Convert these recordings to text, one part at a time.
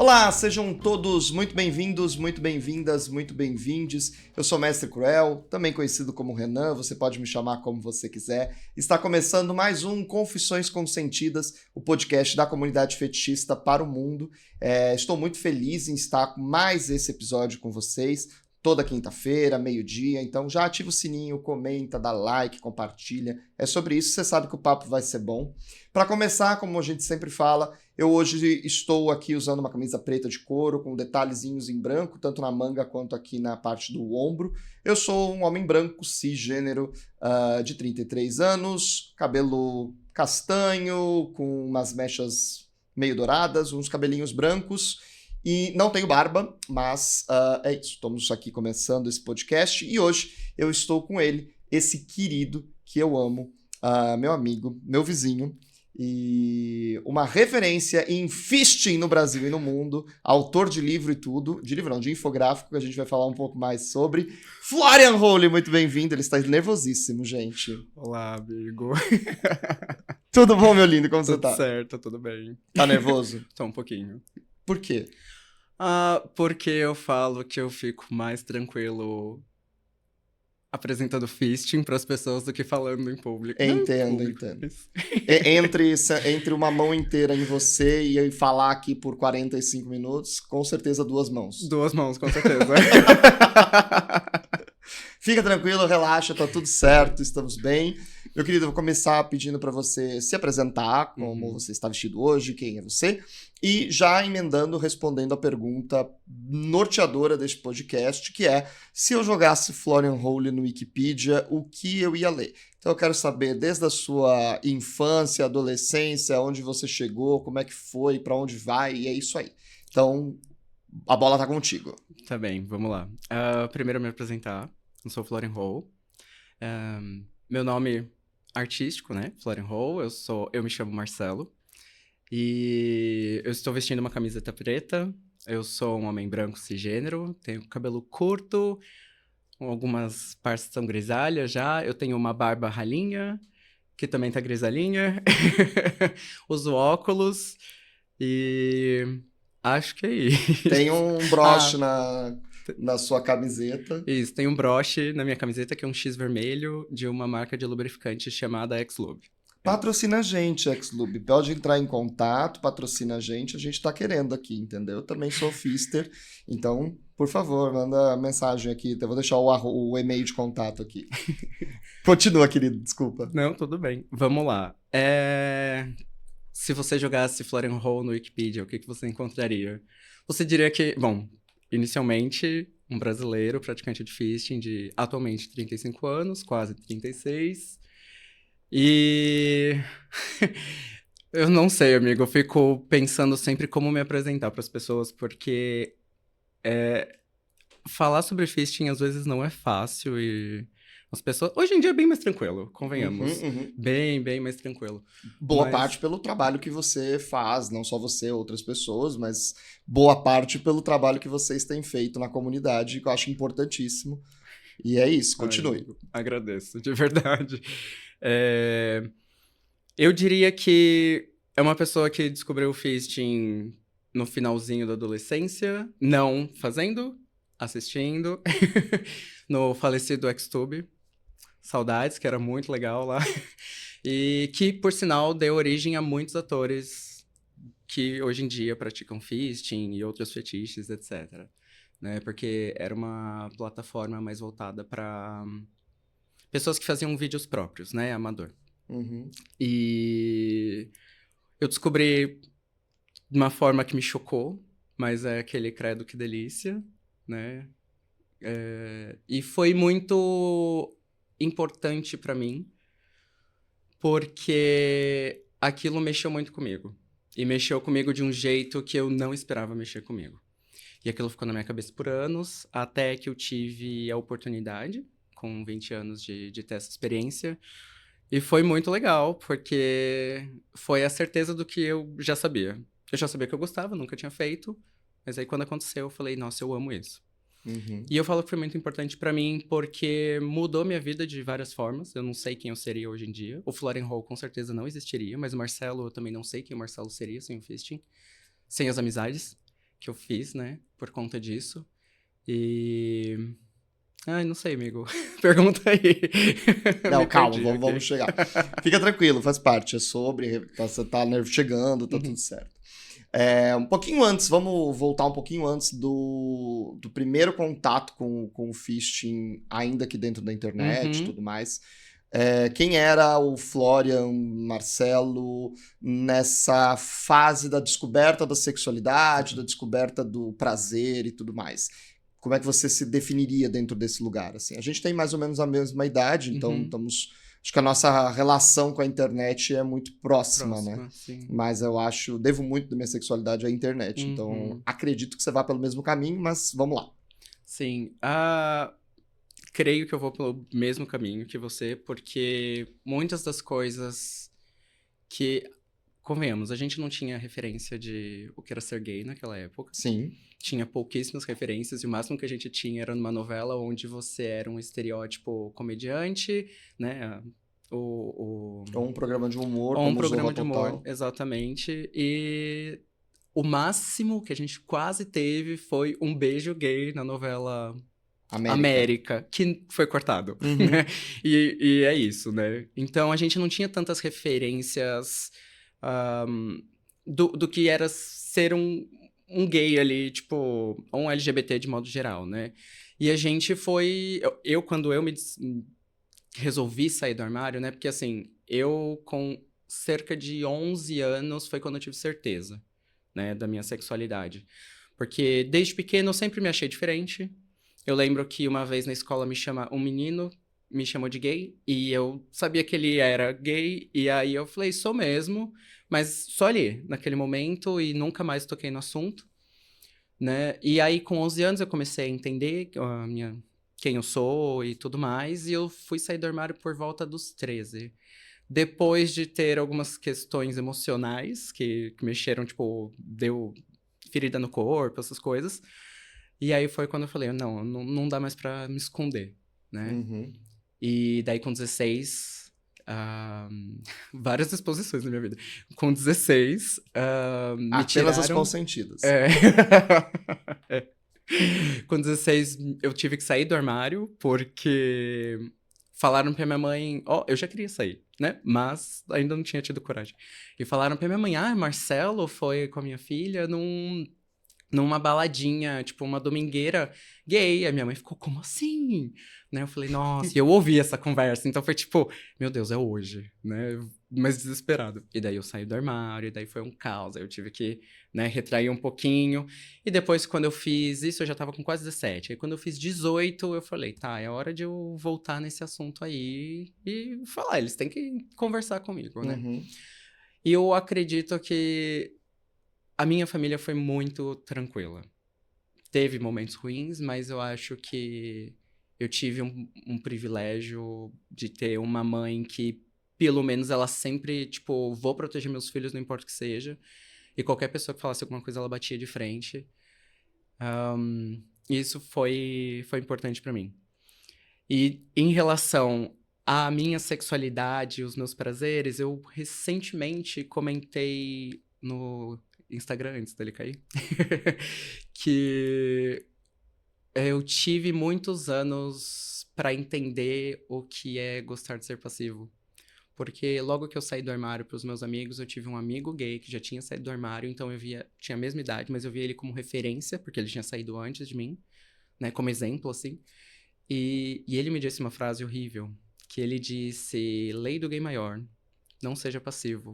Olá, sejam todos muito bem-vindos, muito bem-vindas, muito bem-vindes. Eu sou o Mestre Cruel, também conhecido como Renan, você pode me chamar como você quiser. Está começando mais um Confissões Consentidas, o podcast da comunidade fetichista para o mundo. Estou muito feliz em estar com mais esse episódio com vocês, toda quinta-feira, meio-dia. Então já ativa o sininho, comenta, dá like, compartilha. É sobre isso, você sabe que o papo vai ser bom. Para começar, como a gente sempre fala, eu hoje estou aqui usando uma camisa preta de couro com detalhezinhos em branco, tanto na manga quanto aqui na parte do ombro. Eu sou um homem branco, cisgênero, de 33 anos, cabelo castanho, com umas mechas meio douradas, uns cabelinhos brancos. E não tenho barba, mas é isso. Estamos aqui começando esse podcast e hoje eu estou com ele, esse querido que eu amo, meu amigo, meu vizinho, e uma referência em fisting no Brasil e no mundo, autor de livro e tudo, de livro não, de infográfico, que a gente vai falar um pouco mais sobre. Florian Hole, muito bem-vindo, ele está nervosíssimo, gente. Olá, amigo. Tudo bom, meu lindo, como você Tudo tá? certo, tudo bem. Tá nervoso? Só um pouquinho. Por quê? Porque eu falo que eu fico mais tranquilo apresentando fisting para as pessoas do que falando em público. Entendo. Mas... Entre uma mão inteira em você e falar aqui por 45 minutos, com certeza duas mãos. Duas mãos, com certeza. Fica tranquilo, relaxa, tá tudo certo, estamos bem. Meu querido, eu vou começar pedindo para você se apresentar, como você está vestido hoje, quem é você, e já emendando, respondendo a pergunta norteadora deste podcast, que é, se eu jogasse Florian Hole no Wikipedia, o que eu ia ler? Então eu quero saber, desde a sua infância, adolescência, onde você chegou, como é que foi, para onde vai, e é isso aí. Então, a bola tá contigo. Tá bem, vamos lá. Primeiro me apresentar, eu sou Florian Hole. Meu nome artístico, né? Florian Hole, eu me chamo Marcelo. E eu estou vestindo uma camiseta preta. Eu sou um homem branco cisgênero, tenho cabelo curto, algumas partes são grisalhas já. Eu tenho uma barba ralinha, que também tá grisalhinha. Uso óculos e acho que é isso. Tem um broche na sua camiseta. Isso, tem um broche na minha camiseta que é um X vermelho de uma marca de lubrificante chamada X-Lube. Patrocina a gente, X-Lube. Pode entrar em contato, patrocina a gente tá querendo aqui, entendeu? Eu também sou Fister, então, por favor, manda mensagem aqui. Eu vou deixar o e-mail de contato aqui. Continua, querido, desculpa. Não, tudo bem. Vamos lá. Se você jogasse Florian Hole no Wikipedia, o que você encontraria? Você diria que, bom, inicialmente, um brasileiro praticante de fisting de atualmente 35 anos, quase 36. E eu não sei, amigo, eu fico pensando sempre como me apresentar para as pessoas, porque falar sobre fisting às vezes não é fácil e as pessoas... Hoje em dia é bem mais tranquilo, convenhamos. Bem mais tranquilo. Boa parte pelo trabalho que você faz, não só você, outras pessoas, mas boa parte pelo trabalho que vocês têm feito na comunidade, que eu acho importantíssimo. E é isso, continue. Agradeço, de verdade. Eu diria que é uma pessoa que descobriu o fisting no finalzinho da adolescência, não fazendo, assistindo, no falecido Xtube. Saudades, que era muito legal lá. E que, por sinal, deu origem a muitos atores que hoje em dia praticam fisting e outros fetiches, etc. Né? Porque era uma plataforma mais voltada para pessoas que faziam vídeos próprios, né? Amador. E eu descobri de uma forma que me chocou, mas é aquele credo que delícia, né? E foi muito importante para mim, porque aquilo mexeu muito comigo. E mexeu comigo de um jeito que eu não esperava mexer comigo. E aquilo ficou na minha cabeça por anos, até que eu tive a oportunidade, com 20 anos, de ter essa experiência. E foi muito legal, porque foi a certeza do que eu já sabia. Eu já sabia que eu gostava, nunca tinha feito. Mas aí, quando aconteceu, eu falei, nossa, eu amo isso. E eu falo que foi muito importante pra mim, porque mudou minha vida de várias formas. Eu não sei quem eu seria hoje em dia. O Florian Hole, com certeza, não existiria. Mas o Marcelo, eu também não sei quem o Marcelo seria sem o fisting. Sem as amizades. que eu fiz, né? Por conta disso. E... Ai, não sei, amigo. Pergunta aí. Não, Me calma, perdi, ok? vamos chegar. Fica tranquilo, faz parte. É sobre, você tá chegando, tá tudo Uhum. certo. Um pouquinho antes, vamos voltar um pouquinho antes do primeiro contato com o phishing, ainda aqui dentro da internet e Uhum. tudo mais. Quem era o Florian Marcelo nessa fase da descoberta da sexualidade, da descoberta do prazer e tudo mais? Como é que você se definiria dentro desse lugar? Assim, a gente tem mais ou menos a mesma idade, então Uhum. acho que a nossa relação com a internet é muito próxima, né? Próxima, sim. Mas devo muito da minha sexualidade à internet, então Uhum. acredito que você vá pelo mesmo caminho, mas vamos lá. Sim. Creio que eu vou pelo mesmo caminho que você, porque muitas das coisas que, convenhamos, a gente não tinha referência de o que era ser gay naquela época. Sim. Tinha pouquíssimas referências e o máximo que a gente tinha era numa novela onde você era um estereótipo comediante, né? Ou um programa de humor, Ou um como o programa Zorra de humor, Total. exatamente. E o máximo que a gente quase teve foi um beijo gay na novela América. América, que foi cortado, Uhum. né? E é isso, né? Então a gente não tinha tantas referências do que era ser um gay ali, tipo, um LGBT de modo geral, né? E a gente foi. Quando eu resolvi sair do armário, né? Porque assim, eu com cerca de 11 anos foi quando eu tive certeza, né, da minha sexualidade. Porque desde pequeno eu sempre me achei diferente. Eu lembro que uma vez na escola um menino me chamou de gay e eu sabia que ele era gay e aí eu falei, sou mesmo, mas só ali, naquele momento e nunca mais toquei no assunto, né? E aí com 11 anos eu comecei a entender quem eu sou e tudo mais e eu fui sair do armário por volta dos 13. Depois de ter algumas questões emocionais que mexeram, tipo, deu ferida no corpo, essas coisas. E aí foi quando eu falei, não dá mais pra me esconder, né? Uhum. E daí com 16, várias exposições na minha vida. Com 16, me Apenas as tiraram. consentidas. É. É. Com 16, eu tive que sair do armário, porque falaram pra minha mãe. Ó, eu já queria sair, né? Mas ainda não tinha tido coragem. E falaram pra minha mãe: Marcelo foi com a minha filha numa baladinha, tipo, uma domingueira gay. A minha mãe ficou, como assim? Né? Eu falei, nossa, e eu ouvi essa conversa. Então foi tipo, meu Deus, é hoje, né? Mas desesperado. E daí eu saí do armário, e daí foi um caos. Aí eu tive que, né, retrair um pouquinho. E depois, quando eu fiz isso, eu já tava com quase 17. Aí quando eu fiz 18, eu falei, tá, é hora de eu voltar nesse assunto aí e falar, eles têm que conversar comigo, né? Uhum. E eu acredito que a minha família foi muito tranquila. Teve momentos ruins, mas eu acho que eu tive um privilégio de ter uma mãe que, pelo menos, ela sempre, tipo, vou proteger meus filhos, não importa o que seja. E qualquer pessoa que falasse alguma coisa, ela batia de frente. Isso foi importante pra mim. E em relação à minha sexualidade, os meus prazeres, eu recentemente comentei no Instagram, antes dele cair, que eu tive muitos anos pra entender o que é gostar de ser passivo. Porque logo que eu saí do armário pros meus amigos, eu tive um amigo gay que já tinha saído do armário, então tinha a mesma idade, mas eu via ele como referência, porque ele tinha saído antes de mim, né, como exemplo, assim. E ele me disse uma frase horrível, que ele disse, lei do gay maior, não seja passivo.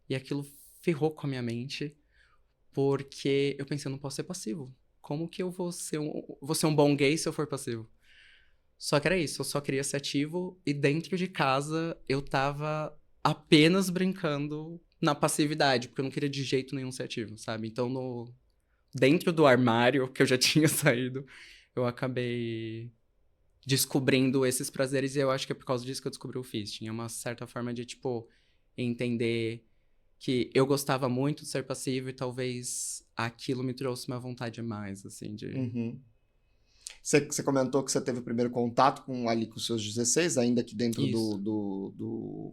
E aquilo ferrou com a minha mente, porque eu pensei, eu não posso ser passivo. Como que eu vou ser um bom gay se eu for passivo? Só que era isso, eu só queria ser ativo e dentro de casa eu tava apenas brincando na passividade, porque eu não queria de jeito nenhum ser ativo, sabe? Então, dentro do armário que eu já tinha saído, eu acabei descobrindo esses prazeres e eu acho que é por causa disso que eu descobri o fisting. É uma certa forma de, tipo, entender que eu gostava muito de ser passivo e talvez aquilo me trouxe uma vontade a mais, assim, de... Uhum. Você comentou que você teve o primeiro contato ali com os seus 16, ainda aqui dentro Isso, do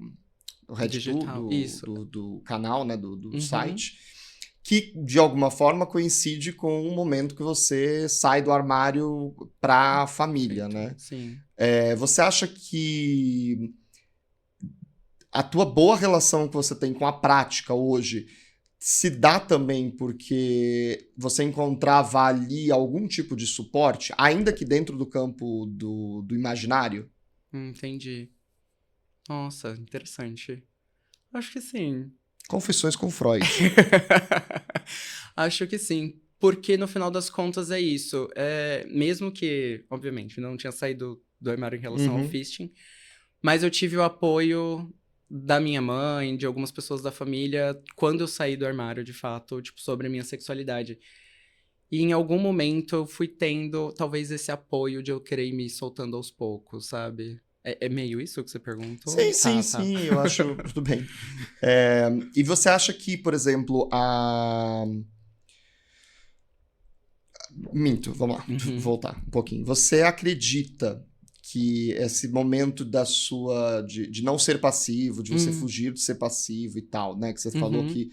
RedTube, digital, isso. do canal, né, do Uhum, site. que de alguma forma coincide com o momento que você sai do armário para a família, né? Sim. Você acha que a tua boa relação que você tem com a prática hoje se dá também porque você encontrava ali algum tipo de suporte, ainda que dentro do campo do imaginário? Entendi. Nossa, interessante. Acho que sim. Confissões com Freud. Acho que sim. Porque no final das contas é isso. Mesmo que, obviamente, não tinha saído do armário em relação ao Uhum. fisting, mas eu tive o apoio da minha mãe, de algumas pessoas da família, quando eu saí do armário, de fato, tipo, sobre a minha sexualidade. E em algum momento eu fui tendo, talvez, esse apoio de eu querer ir me soltando aos poucos, sabe? É meio isso que você perguntou? Sim, sim, Tá. sim, eu acho tudo bem. E você acha que, por exemplo, Minto, vamos lá, Uhum. voltar um pouquinho. Você acredita que esse momento de não ser passivo, de você Uhum. fugir de ser passivo e tal, né? Que você falou Uhum. que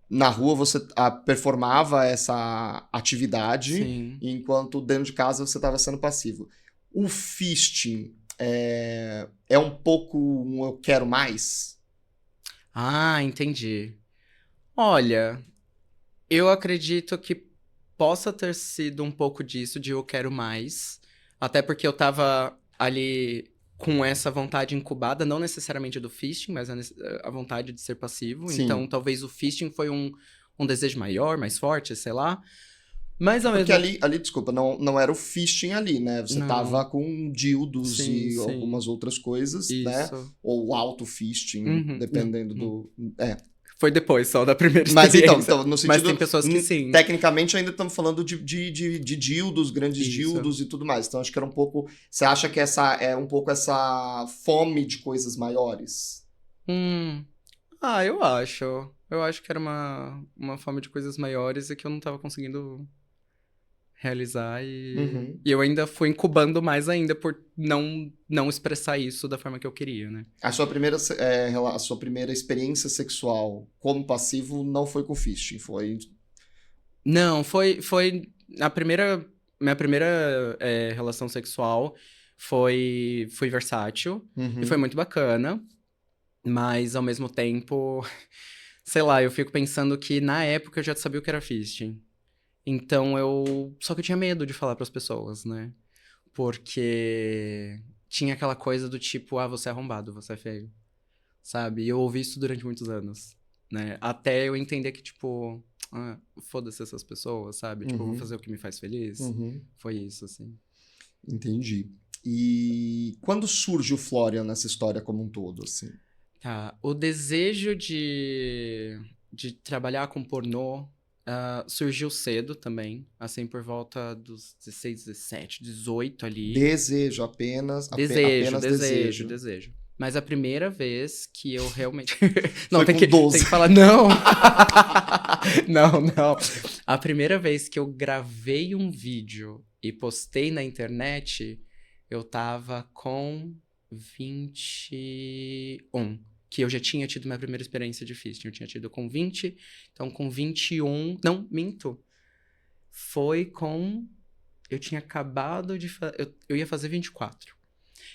na rua você performava essa atividade, Sim. enquanto dentro de casa você estava sendo passivo. O fisting é um pouco um eu quero mais? Ah, entendi. Olha, eu acredito que possa ter sido um pouco disso, de eu quero mais. Até porque eu tava ali com essa vontade incubada, não necessariamente do fisting, mas a vontade de ser passivo. Então, Sim. talvez o fisting foi um desejo maior, mais forte, sei lá. Mas ao Porque mesmo... ali, desculpa, não era o fisting ali, né? Você tava Não. com dildos Sim, e sim. algumas outras coisas, né? Isso. Ou auto-fisting, Uhum. Não, dependendo não. do. É. Foi depois só da primeira Mas então, experiência. então no Mas tem sentido. pessoas que sim. Tecnicamente ainda estamos falando de dildos, grandes Isso. dildos e tudo mais. Então acho que era um pouco. Você acha que essa é um pouco essa fome de coisas maiores? Hum. Ah, eu acho. Eu acho que era uma forma de coisas maiores e que eu não tava conseguindo realizar Uhum. e eu ainda fui incubando mais ainda por não expressar isso da forma que eu queria, né? A sua primeira experiência sexual como passivo não foi com fisting, foi. Não, foi minha primeira relação sexual foi versátil e foi Uhum. muito bacana, mas ao mesmo tempo, sei lá, eu fico pensando que na época eu já sabia o que era fisting. Então só que eu tinha medo de falar pras pessoas, né? Porque tinha aquela coisa do tipo, ah, você é arrombado, você é feio, sabe? E eu ouvi isso durante muitos anos, né? Até eu entender que, tipo, ah, foda-se essas pessoas, sabe? Tipo, eu vou Uhum. fazer o que me faz feliz. Uhum. Foi isso, assim. Entendi. E quando surge o Florian nessa história como um todo, assim? Tá, o desejo de trabalhar com pornô surgiu cedo também, assim, por volta dos 16, 17, 18 ali. Desejo, Desejo, apenas desejo, desejo. desejo. Mas a primeira vez que eu realmente. Não, Foi tem com tem 12. que falar. Não! Não, não. A primeira vez que eu gravei um vídeo e postei na internet, eu tava com 21. Que eu já tinha tido minha primeira experiência de fisting. Eu tinha tido com 20, então com 21. Não, minto. Foi com. Eu tinha acabado de. Eu ia fazer 24.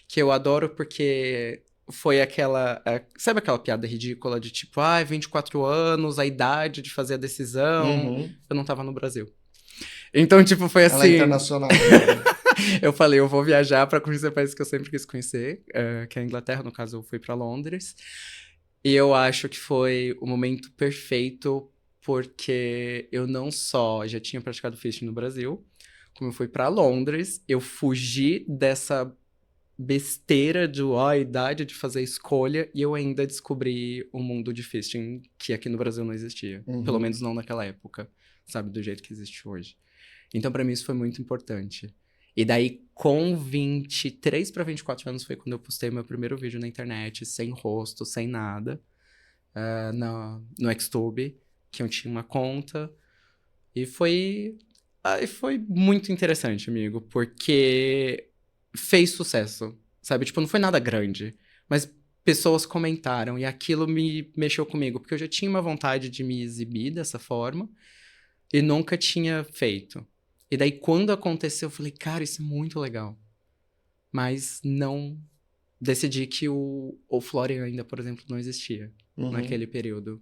Que eu adoro porque foi aquela. Sabe aquela piada ridícula de tipo, 24 anos, a idade de fazer a decisão. Uhum. Eu não tava no Brasil. Então, tipo, foi Ela é assim. internacional. Uhum. Eu falei, eu vou viajar pra conhecer países que eu sempre quis conhecer, que é a Inglaterra, no caso, eu fui pra Londres. E eu acho que foi o momento perfeito, porque eu não só já tinha praticado fishing no Brasil, como eu fui pra Londres, eu fugi dessa besteira de a idade de fazer escolha e eu ainda descobri um mundo de fisting que aqui no Brasil não existia. Pelo Uhum. menos não naquela época, sabe? Do jeito que existe hoje. Então, pra mim, isso foi muito importante. E daí, com 23 para 24 anos, foi quando eu postei meu primeiro vídeo na internet, sem rosto, sem nada, no Xtube, que eu tinha uma conta. E foi muito interessante, amigo, porque fez sucesso, sabe? Tipo, não foi nada grande, mas pessoas comentaram e aquilo me mexeu comigo, porque eu já tinha uma vontade de me exibir dessa forma e nunca tinha feito. E daí, quando aconteceu, eu falei, cara, isso é muito legal. Mas não decidi que o Florian ainda, por exemplo, não existia naquele período.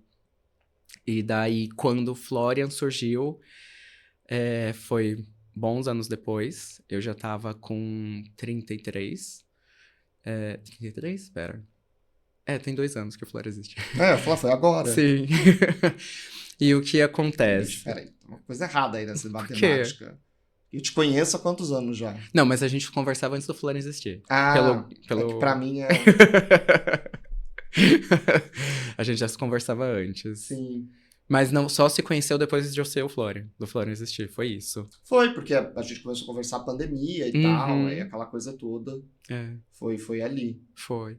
E daí, quando o Florian surgiu, foi bons anos depois. Eu já tava com 33. 33? Espera. Tem 2 anos que o Florian existe. Foi agora. Sim. E o que acontece? Peraí, tem uma coisa errada aí nessa Por quê? matemática. Eu te conheço há quantos anos já? Não, mas a gente conversava antes do Florian existir. É que pra mim é... A gente já se conversava antes. Sim. Mas não, só se conheceu depois de eu ser o Florian, do Florian existir, foi isso. Foi, porque a gente começou a conversar a pandemia e tal, aí aquela coisa toda. Foi ali. Foi.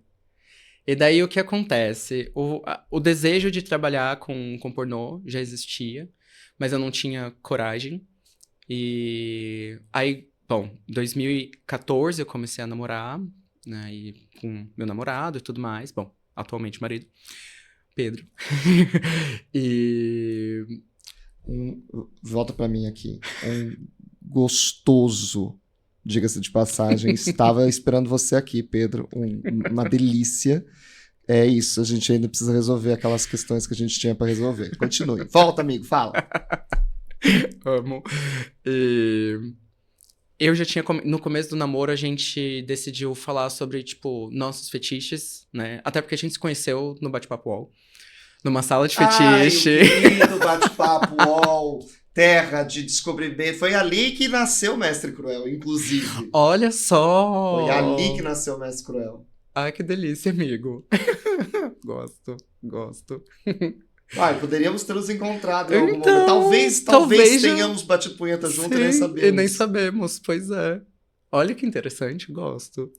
E daí o que acontece? O desejo de trabalhar com pornô já existia, mas eu não tinha coragem. E aí, bom, em 2014 eu comecei a namorar, né, e com meu namorado e tudo mais. Bom, atualmente marido, Pedro. E... Volta pra mim aqui. Gostoso, diga-se de passagem. Estava esperando você aqui, Pedro. Uma delícia. É isso, a gente ainda precisa resolver aquelas questões que a gente tinha pra resolver. Continue. Volta, amigo, fala. Amo. E... Eu já tinha... No começo do namoro, a gente decidiu falar sobre, tipo, nossos fetiches, né? Até porque a gente se conheceu no Bate-Papo UOL. Numa sala de fetiche. Ai, o Bate-Papo UOL, terra de descobrimento. Foi ali que nasceu o Mestre Cruel, inclusive. Olha só! Foi ali que nasceu o Mestre Cruel. Ai, que delícia, amigo. Gosto. Poderíamos ter nos encontrado em algum momento. Talvez tenhamos batido punheta junto e nem sabemos. E nem sabemos, pois é. Olha que interessante, gosto.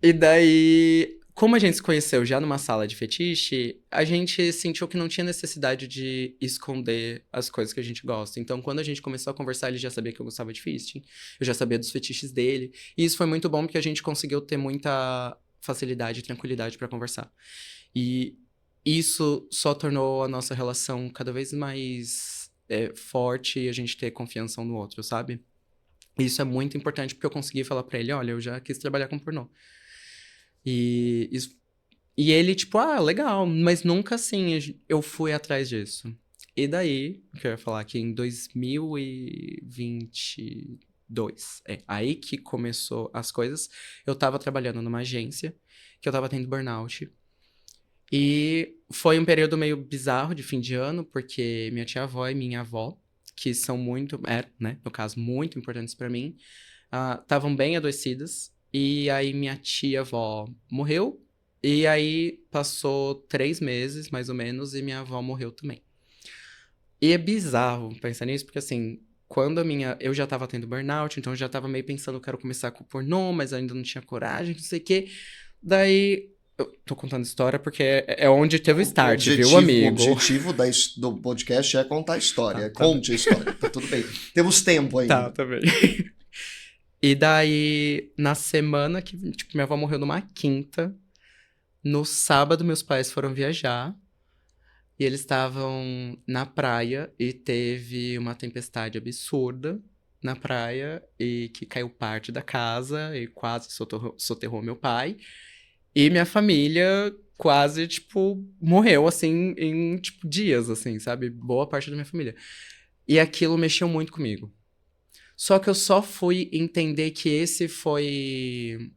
E daí, como a gente se conheceu já numa sala de fetiche, a gente sentiu que não tinha necessidade de esconder as coisas que a gente gosta. Então, quando a gente começou a conversar, ele já sabia que eu gostava de fisting, eu já sabia dos fetiches dele. E isso foi muito bom, porque a gente conseguiu ter muita facilidade e tranquilidade pra conversar. E isso só tornou a nossa relação cada vez mais forte e a gente ter confiança um no outro, sabe? Isso é muito importante, porque eu consegui falar pra ele, olha, eu já quis trabalhar com pornô. E ele, tipo, legal, mas nunca assim eu fui atrás disso. E daí, o que eu ia falar aqui, em 2022, aí que começou as coisas, eu tava trabalhando numa agência, que eu tava tendo burnout. E foi um período meio bizarro de fim de ano, porque minha tia-avó e minha avó, que são muito, né, no caso, muito importantes pra mim, estavam bem adoecidas. E aí minha tia-avó morreu, e aí passou 3 meses, mais ou menos, e minha avó morreu também. E é bizarro pensar nisso, porque assim, quando eu já tava tendo burnout, então eu já tava meio pensando, quero começar com pornô, mas ainda não tinha coragem, não sei o quê. Daí... Eu tô contando história porque é onde teve o start, viu, amigo? O objetivo do podcast é contar a história. Conte a história, tá tudo bem. Temos tempo ainda. Tá bem. E daí, na semana que, tipo, minha avó morreu numa quinta, no sábado meus pais foram viajar e eles estavam na praia e teve uma tempestade absurda na praia e que caiu parte da casa e quase soterrou meu pai. E minha família quase, tipo, morreu, assim, em, tipo, dias, assim, sabe? Boa parte da minha família. E aquilo mexeu muito comigo. Só que eu só fui entender que esse foi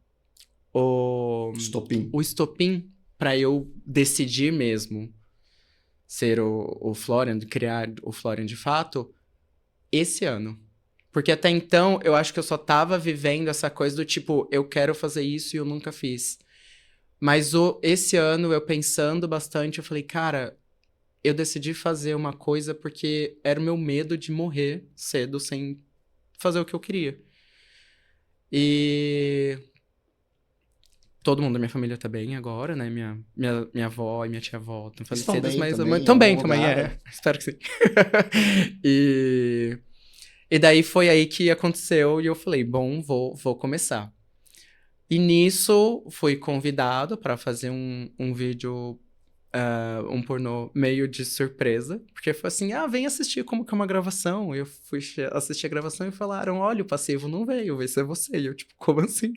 o estopim pra eu decidir mesmo ser o Florian, criar o Florian de fato, esse ano. Porque até então, eu acho que eu só tava vivendo essa coisa do tipo, eu quero fazer isso e eu nunca fiz. Mas esse ano, eu pensando bastante, eu falei, cara, eu decidi fazer uma coisa porque era o meu medo de morrer cedo sem fazer o que eu queria. E todo mundo da minha família tá bem agora, né? Minha avó e minha tia-avó estão falecidas, mas também, espero que sim. E daí foi aí que aconteceu e eu falei, bom, vou começar. E nisso, fui convidado para fazer um vídeo, um pornô meio de surpresa. Porque foi assim, vem assistir como que é uma gravação. Eu fui assistir a gravação e falaram, olha, o passivo não veio, vai ser você. E eu, tipo, como assim?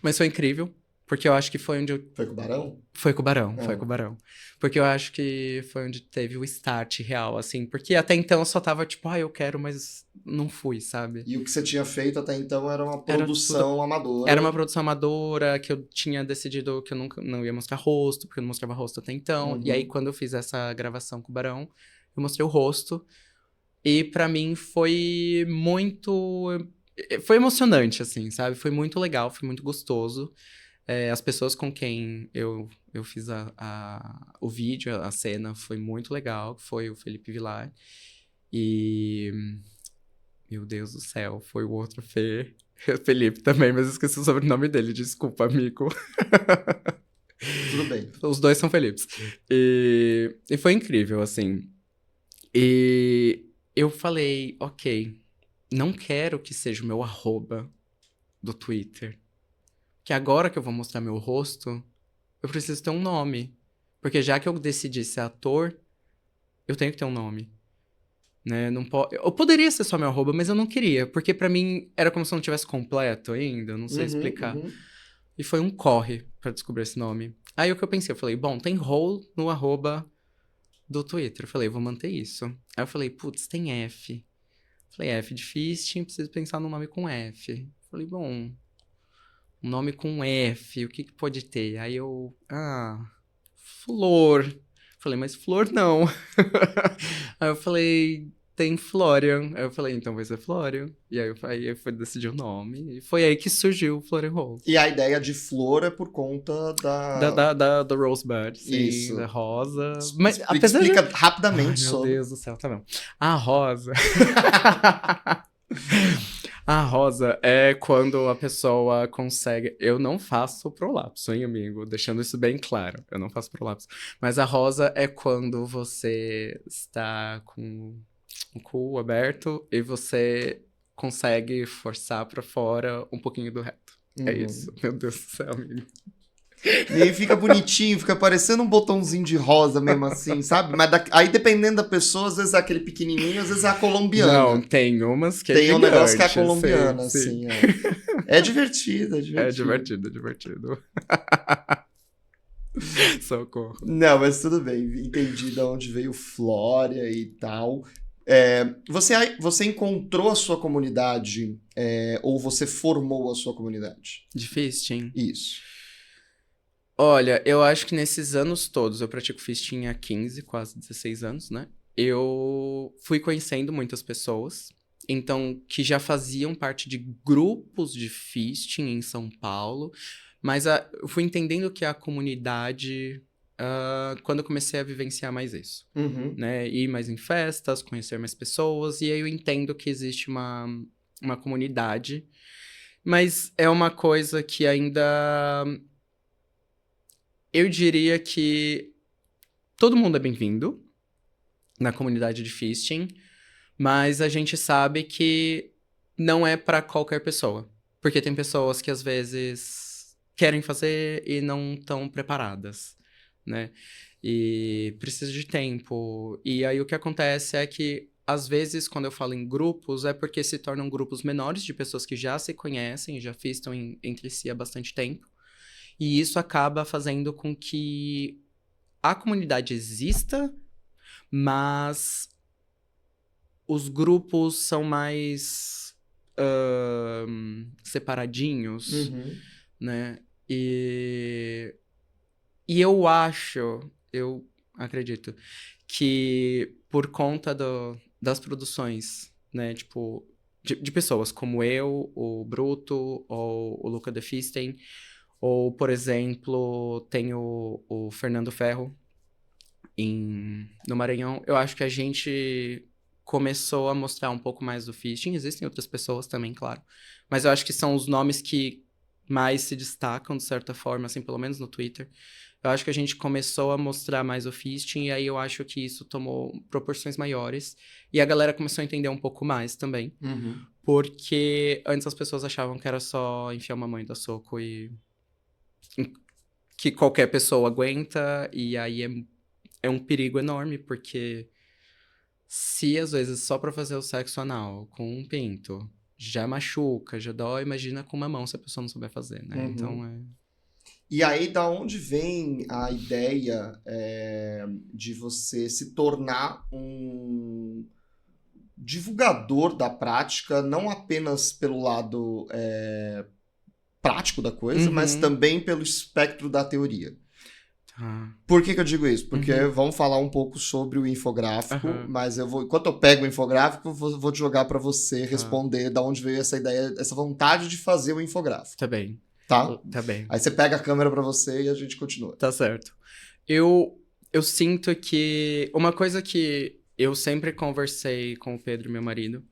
Mas foi incrível, porque eu acho que foi onde eu... Foi com o Barão? Foi com o Barão, foi Ah. com o Barão. Porque eu acho que foi onde teve o start real, assim. Porque até então eu só tava tipo, eu quero, mas não fui, sabe? E o que você tinha feito até então era uma Era produção amadora. Era uma produção amadora, que eu tinha decidido que eu nunca não ia mostrar rosto, porque eu não mostrava rosto até então. E aí, quando eu fiz essa gravação com o Barão, eu mostrei o rosto. E pra mim foi muito... Foi emocionante, assim, sabe? Foi muito legal, foi muito gostoso. As pessoas com quem eu fiz o vídeo, a cena, foi muito legal. Foi o Felipe Vilar. E... Meu Deus do céu, foi o outro Felipe também, mas eu esqueci o sobrenome dele. Desculpa, amigo. Tudo bem. Os dois são Felipes. E foi incrível, assim. E eu falei, ok, não quero que seja o meu @ do Twitter. Que agora que eu vou mostrar meu rosto, eu preciso ter um nome. Porque já que eu decidi ser ator, eu tenho que ter um nome. Né? Não eu poderia ser só meu @, mas eu não queria. Porque pra mim era como se eu não tivesse completo ainda, não sei explicar. E foi um corre pra descobrir esse nome. Aí o que eu pensei, eu falei, bom, tem role no @ do Twitter. Eu falei, vou manter isso. Aí eu falei, putz, tem F. Falei, F de fisting, preciso pensar num nome com F. Falei, bom, um nome com F, o que pode ter? Aí eu, Flor. Falei, mas Flor não. Aí eu falei, tem Florian. Aí eu falei, então vai ser Florian. E aí eu fui decidir o nome. E foi aí que surgiu o Florian Hall. E a ideia de flor é por conta da... Do Rosebud, sim, Isso. da rosa. Mas Explica rapidamente Ai, sobre... meu Deus do céu, tá bom. A rosa... A rosa é quando a pessoa consegue... Eu não faço prolapso, hein, amigo? Deixando isso bem claro. Eu não faço prolapso. Mas a rosa é quando você está com o cu aberto e você consegue forçar pra fora um pouquinho do reto. É isso. Meu Deus do céu, amigo. E aí fica bonitinho, fica parecendo um botãozinho de rosa mesmo assim, sabe? Mas aí dependendo da pessoa, às vezes é aquele pequenininho, às vezes é a colombiana. Não, tem umas que é tem gigante. um negócio que é a colombiana, sim. assim. É divertido, é divertido. É divertido. Socorro. Não, mas tudo bem, entendi de onde veio Flória e tal. Você encontrou a sua comunidade ou você formou a sua comunidade? De fisting? Isso. Olha, eu acho que nesses anos todos, eu pratico fisting há 15, quase 16 anos, né? Eu fui conhecendo muitas pessoas, então, que já faziam parte de grupos de fisting em São Paulo, mas eu fui entendendo que a comunidade, quando eu comecei a vivenciar mais isso, né? Ir mais em festas, conhecer mais pessoas, e aí eu entendo que existe uma comunidade, mas é uma coisa que ainda... Eu diria que todo mundo é bem-vindo na comunidade de fisting, mas a gente sabe que não é para qualquer pessoa. Porque tem pessoas que às vezes querem fazer e não estão preparadas, né? E precisa de tempo. E aí o que acontece é que, às vezes, quando eu falo em grupos, é porque se tornam grupos menores de pessoas que já se conhecem, já fistam entre si há bastante tempo. E isso acaba fazendo com que a comunidade exista, mas os grupos são mais separadinhos, né? E eu acredito, que por conta das produções, né? Tipo, de pessoas como eu, o Bruto, ou o Luca The Fisting, ou, por exemplo, tem o Fernando Ferro no Maranhão. Eu acho que a gente começou a mostrar um pouco mais do fisting. Existem outras pessoas também, claro. Mas eu acho que são os nomes que mais se destacam, de certa forma, assim, pelo menos no Twitter. Eu acho que a gente começou a mostrar mais o fisting, e aí eu acho que isso tomou proporções maiores. E a galera começou a entender um pouco mais também. Porque antes as pessoas achavam que era só enfiar uma mão e dar soco e... que qualquer pessoa aguenta, e aí é um perigo enorme, porque se às vezes só pra fazer o sexo anal com um pinto já machuca, já dói, imagina com uma mão se a pessoa não souber fazer, né? Então é... E aí, da onde vem a ideia de você se tornar um divulgador da prática, não apenas pelo lado prático da coisa, mas também pelo espectro da teoria? Por que eu digo isso? Porque vamos falar um pouco sobre o infográfico, mas enquanto eu pego o infográfico, vou te jogar para você responder da onde veio essa ideia, essa vontade de fazer o infográfico. Tá bem. Tá? Tá bem. Aí você pega a câmera para você e a gente continua. Tá certo. Eu sinto que uma coisa que eu sempre conversei com o Pedro, meu marido,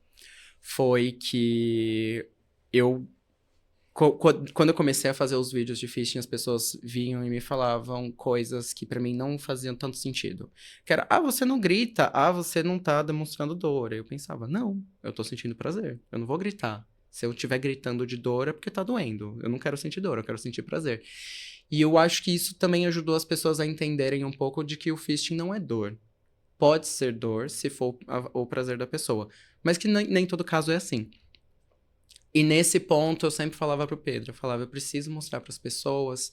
foi que quando eu comecei a fazer os vídeos de fisting, as pessoas vinham e me falavam coisas que pra mim não faziam tanto sentido. Que era, você não grita, você não tá demonstrando dor. Aí eu pensava, não, eu tô sentindo prazer, eu não vou gritar. Se eu estiver gritando de dor é porque tá doendo. Eu não quero sentir dor, eu quero sentir prazer. E eu acho que isso também ajudou as pessoas a entenderem um pouco de que o fisting não é dor. Pode ser dor se for o prazer da pessoa. Mas que nem todo caso é assim. E nesse ponto eu sempre falava pro Pedro, eu preciso mostrar pras pessoas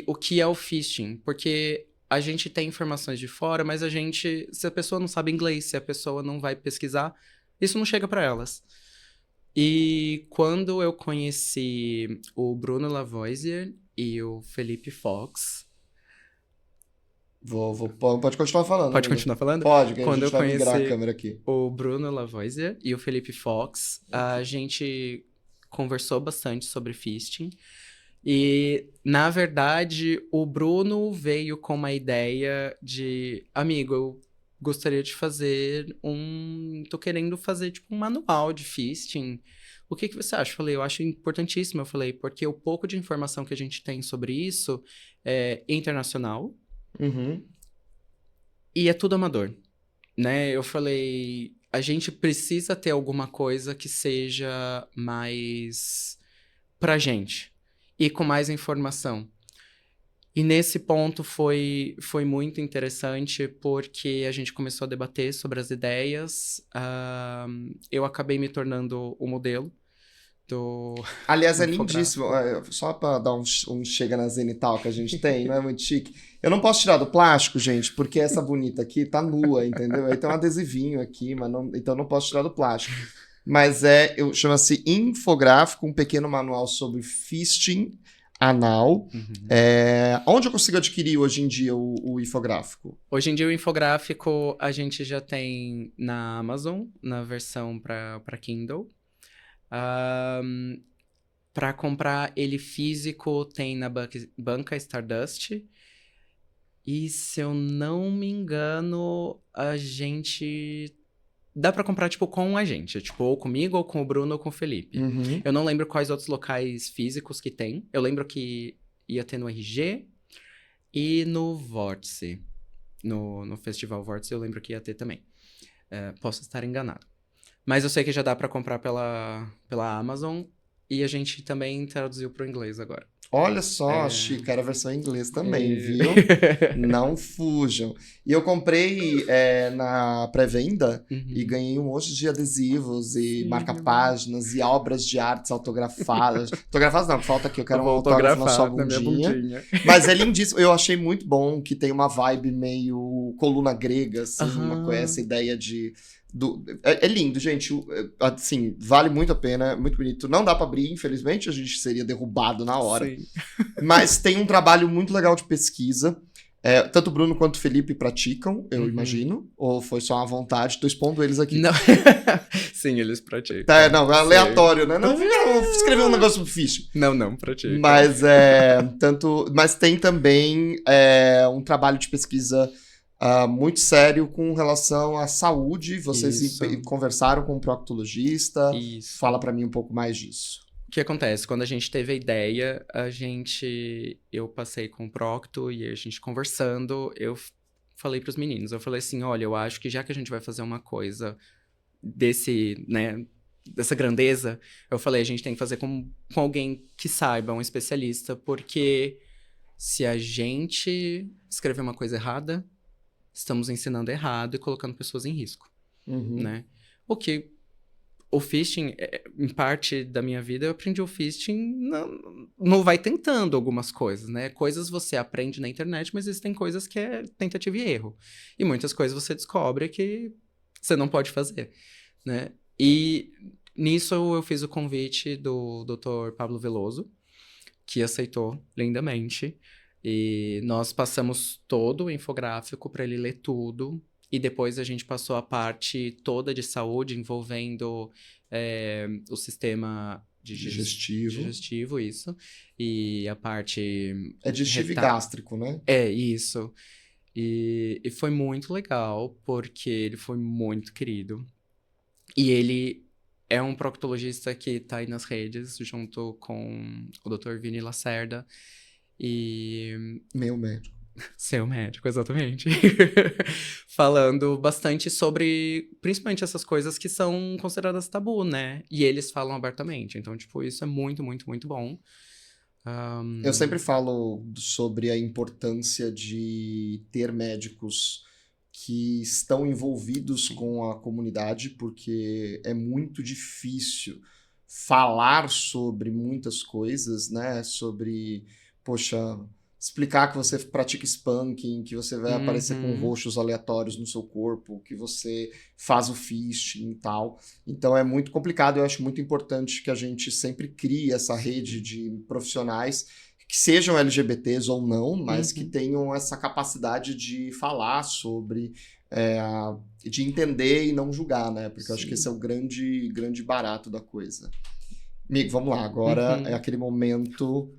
o que é o fisting. Porque a gente tem informações de fora, mas se a pessoa não sabe inglês, se a pessoa não vai pesquisar, isso não chega para elas. E quando eu conheci o Bruno Lavoisier e o Felipe Fox... Pode continuar falando. Pode continuar falando? Pode, que quando a gente vai migrar a câmera aqui. O Bruno Lavoisier e o Felipe Fox, a gente conversou bastante sobre fisting. E, na verdade, o Bruno veio com uma ideia de... Amigo, eu gostaria de fazer tô querendo fazer, tipo, um manual de fisting. O que você acha? Eu falei, eu acho importantíssimo. Eu falei, porque o pouco de informação que a gente tem sobre isso é internacional. E é tudo amador, né? Eu falei, a gente precisa ter alguma coisa que seja mais pra gente. E com mais informação. E nesse ponto foi muito interessante, porque a gente começou a debater sobre as ideias. Eu acabei me tornando o modelo do... Aliás, é lindíssimo. Só pra dar um chega na zenital que a gente tem, não é muito chique. Eu não posso tirar do plástico, gente, porque essa bonita aqui tá nua, entendeu? Aí tem um adesivinho aqui, mas então eu não posso tirar do plástico. Mas chama-se Infográfico, um pequeno manual sobre fisting anal. Onde eu consigo adquirir hoje em dia o infográfico? Hoje em dia o infográfico a gente já tem na Amazon, na versão para Kindle. Para comprar ele físico tem na banca Stardust. E se eu não me engano, a gente... Dá pra comprar, tipo, com a gente. Tipo, ou comigo, ou com o Bruno, ou com o Felipe. Eu não lembro quais outros locais físicos que tem. Eu lembro que ia ter no RG e no Vórtice. No Festival Vórtice eu lembro que ia ter também. Posso estar enganado. Mas eu sei que já dá pra comprar pela Amazon. E a gente também traduziu pro inglês agora. Olha só, chique, era a versão em inglês também, viu? Não fujam. E eu comprei na pré-venda e ganhei um monte de adesivos e marca-páginas e obras de artes autografadas. Autografadas não, falta aqui, eu quero um autógrafo na sua bundinha. Mas é lindíssimo, eu achei muito bom que tem uma vibe meio coluna grega, assim, essa ideia de... É lindo, gente. Assim, vale muito a pena, é muito bonito. Não dá pra abrir, infelizmente, a gente seria derrubado na hora. Sim. Mas tem um trabalho muito legal de pesquisa. Tanto o Bruno quanto o Felipe praticam, eu imagino. Ou foi só uma vontade? Tô expondo eles aqui. Não. Sim, eles praticam. Não, é aleatório, né? Não, vou escrever um negócio sobre fish. Não praticam. Mas tem também um trabalho de pesquisa muito sério com relação à saúde. Vocês conversaram com um proctologista. Isso. Fala pra mim um pouco mais disso. que acontece? Quando a gente teve a ideia, eu passei com o Procto e a gente conversando, eu falei pros meninos, eu falei assim, olha, eu acho que já que a gente vai fazer uma coisa dessa grandeza, eu falei, a gente tem que fazer com alguém que saiba, um especialista, porque se a gente escrever uma coisa errada, estamos ensinando errado e colocando pessoas em risco, né? O fisting, em parte da minha vida, eu aprendi o fisting não vai tentando algumas coisas, né? Coisas você aprende na internet, mas existem coisas que é tentativa e erro. E muitas coisas você descobre que você não pode fazer, né? E nisso eu fiz o convite do Dr. Pablo Veloso, que aceitou lindamente. E nós passamos todo o infográfico para ele ler tudo. E depois a gente passou a parte toda de saúde, envolvendo o sistema digestivo, isso. E a parte... É digestivo e gástrico, né? É, isso. E foi muito legal, porque ele foi muito querido. E ele é um proctologista que tá aí nas redes, junto com o Dr. Vini Lacerda. E... Meu médico. Seu médico, exatamente. Falando bastante sobre, principalmente essas coisas que são consideradas tabu, né? E eles falam abertamente. Então, tipo, isso é muito, muito, muito bom. Eu sempre falo sobre a importância de ter médicos que estão envolvidos com a comunidade, porque é muito difícil falar sobre muitas coisas, né? Sobre, poxa, explicar que você pratica spanking, que você vai aparecer com roxos aleatórios no seu corpo, que você faz o fisting e tal. Então é muito complicado, eu acho muito importante que a gente sempre crie essa rede de profissionais que sejam LGBTs ou não, mas que tenham essa capacidade de falar sobre, de entender e não julgar, né? Porque eu acho que esse é o grande, grande barato da coisa. Amigo, vamos lá, agora é aquele momento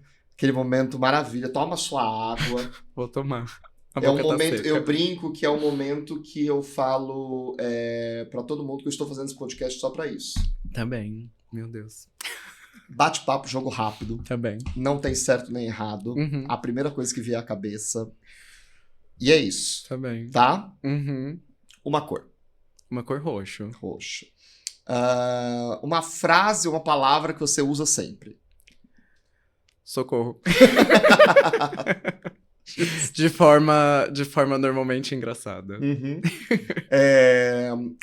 maravilha. Toma sua água. Vou tomar. É um momento, eu brinco que é um momento que eu falo para todo mundo que eu estou fazendo esse podcast só para isso. Tá bem, meu Deus. Bate-papo, jogo rápido. Tá bem. Não tem certo nem errado. A primeira coisa que vier à cabeça. E é isso. Tá bem. Tá? Uma cor. Uma cor roxo. Roxo. Uma frase, uma palavra que você usa sempre. Socorro. de forma normalmente engraçada.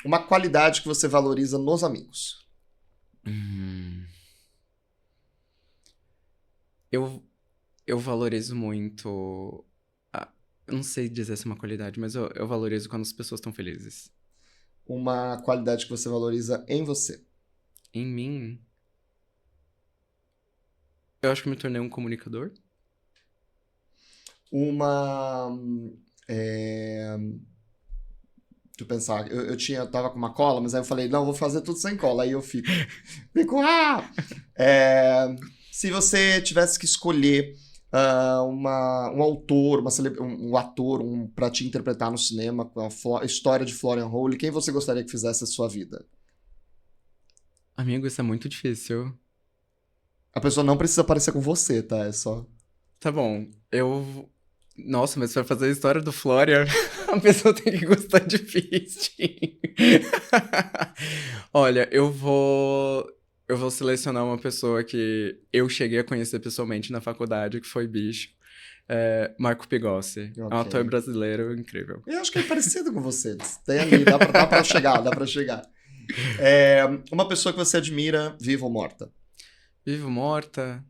Uma qualidade que você valoriza nos amigos. Eu valorizo muito... eu não sei dizer se é uma qualidade, mas eu valorizo quando as pessoas estão felizes. Uma qualidade que você valoriza em você. Em mim... eu acho que me tornei um comunicador. Deixa eu pensar. Eu tava com uma cola, mas aí eu falei, não, vou fazer tudo sem cola. Aí eu fico se você tivesse que escolher um autor, um ator pra te interpretar no cinema, com a história de Florian Hole, quem você gostaria que fizesse a sua vida? Amigo, isso é muito difícil. A pessoa não precisa parecer com você, tá? É só... Tá bom, Nossa, mas pra fazer a história do Florian, a pessoa tem que gostar de fisting. Olha, eu vou selecionar uma pessoa que eu cheguei a conhecer pessoalmente na faculdade, que foi bicho. Marco Pigossi. Okay. É um ator brasileiro incrível. Eu acho que é parecido com você. Tem ali, dá pra chegar. Uma pessoa que você admira, viva ou morta? Viva ou morta?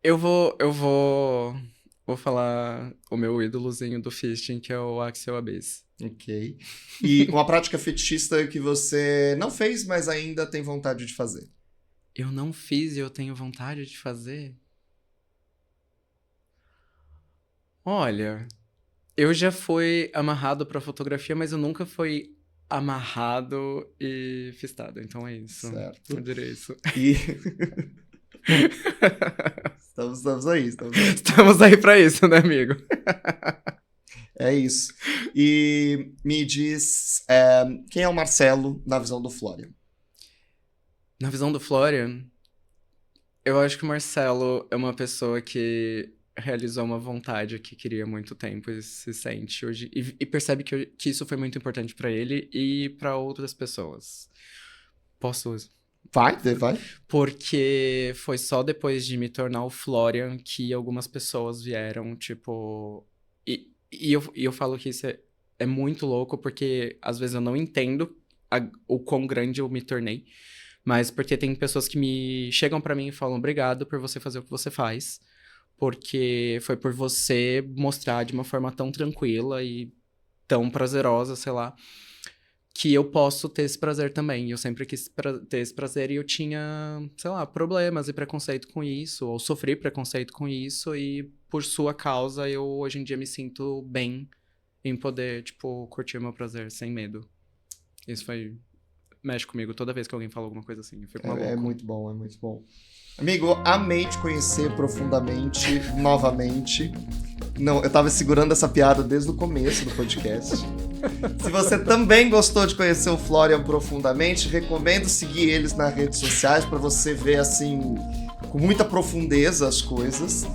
Eu vou falar o meu ídolozinho do fisting, que é o Axel Abyss. Ok. E uma prática fetichista que você não fez, mas ainda tem vontade de fazer? Eu não fiz e eu tenho vontade de fazer? Olha, eu já fui amarrado pra fotografia, mas eu nunca fui amarrado e fistado. Então é isso. Certo. Eu diria isso. E... Estamos aí. Estamos aí pra isso, né, amigo? É isso. E me diz, quem é o Marcelo na visão do Florian? Na visão do Florian, eu acho que o Marcelo é uma pessoa que realizou uma vontade que queria há muito tempo e se sente hoje. E percebe que isso foi muito importante pra ele e pra outras pessoas. Posso? Vai. Porque foi só depois de me tornar o Florian que algumas pessoas vieram, tipo... E eu falo que isso é muito louco, porque às vezes eu não entendo o quão grande eu me tornei. Mas porque tem pessoas que me chegam pra mim e falam obrigado por você fazer o que você faz. Porque foi por você mostrar de uma forma tão tranquila e tão prazerosa, sei lá, que eu posso ter esse prazer também. Eu sempre quis ter esse prazer e eu tinha, sei lá, problemas e preconceito com isso, ou sofri preconceito com isso, e por sua causa eu hoje em dia me sinto bem em poder, tipo, curtir meu prazer sem medo. Isso mexe comigo toda vez que alguém fala alguma coisa assim. Eu fico maluco. É muito bom. Amigo, amei te conhecer profundamente, novamente. Não, eu tava segurando essa piada desde o começo do podcast. Se você também gostou de conhecer o Florian profundamente, recomendo seguir eles nas redes sociais para você ver, assim, com muita profundeza as coisas.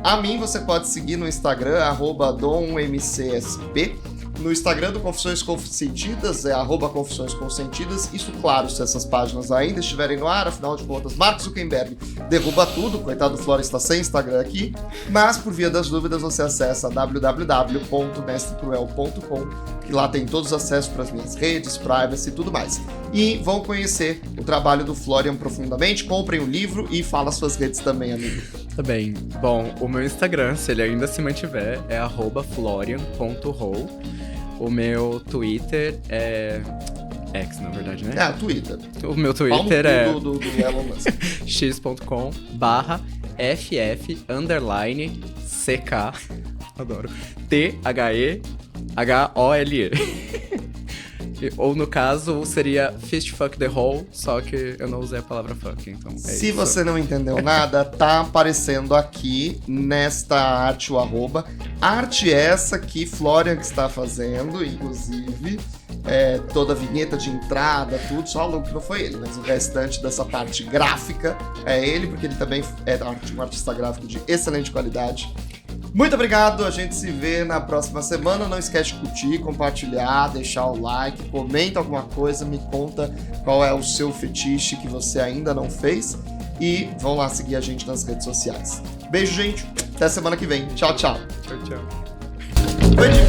A mim você pode seguir no Instagram, @dommcsp. No Instagram do Confissões Consentidas é @Confissões Consentidas. Isso, claro, se essas páginas ainda estiverem no ar, afinal de contas, Mark Zuckerberg derruba tudo, coitado do Florian está sem Instagram aqui, mas por via das dúvidas você acessa www.mestrecruel.com, que lá tem todos os acessos para as minhas redes, privacy e tudo mais. E vão conhecer o trabalho do Florian profundamente, comprem o livro e fala suas redes também, amigo. Tá bem. Bom, o meu Instagram, se ele ainda se mantiver, é @florian.roll. O meu Twitter é... X, na verdade, né? Twitter. O meu Twitter é do Elon Musk. x.com/ff_ck adoro. THEHOLE. Ou no caso, seria Fist Fuck the Hole, só que eu não usei a palavra fuck, então é Se isso. você não entendeu nada, tá aparecendo aqui nesta arte o arroba. Arte essa que Florian que está fazendo, inclusive. Toda a vinheta de entrada, tudo, só o que não foi ele, mas o restante dessa parte gráfica é ele, porque ele também é um artista gráfico de excelente qualidade. Muito obrigado, a gente se vê na próxima semana. Não esquece de curtir, compartilhar, deixar o like, comenta alguma coisa, me conta qual é o seu fetiche que você ainda não fez e vão lá seguir a gente nas redes sociais. Beijo, gente, até semana que vem. Tchau, tchau. Tchau. Beijo.